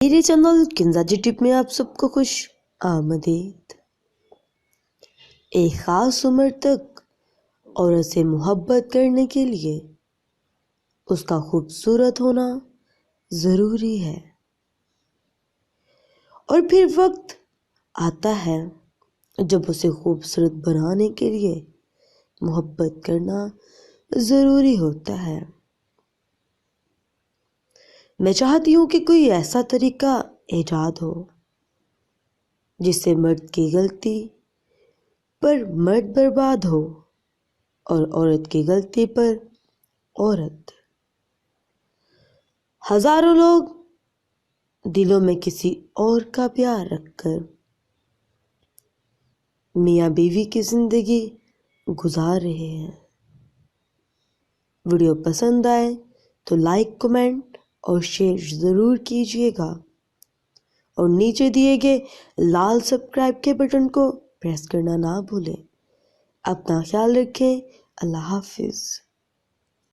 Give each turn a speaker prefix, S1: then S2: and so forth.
S1: میرے چینل کنزا جی ٹپ میں آپ سب کو خوش آمدید۔ ایک خاص عمر تک عورت سے محبت کرنے کے لیے اس کا خوبصورت ہونا ضروری ہے، اور پھر وقت آتا ہے جب اسے خوبصورت بنانے کے لیے محبت کرنا ضروری ہوتا ہے۔ میں چاہتی ہوں کہ کوئی ایسا طریقہ ایجاد ہو جس سے مرد کی غلطی پر مرد برباد ہو اور عورت کی غلطی پر عورت۔ ہزاروں لوگ دلوں میں کسی اور کا پیار رکھ کر میاں بیوی کی زندگی گزار رہے ہیں۔ ویڈیو پسند آئے تو لائک، کمنٹ اور شیئر ضرور کیجیے گا، اور نیچے دیے گئے لال سبسکرائب کے بٹن کو پریس کرنا نہ بھولیں۔ اپنا خیال رکھیں۔ اللہ حافظ۔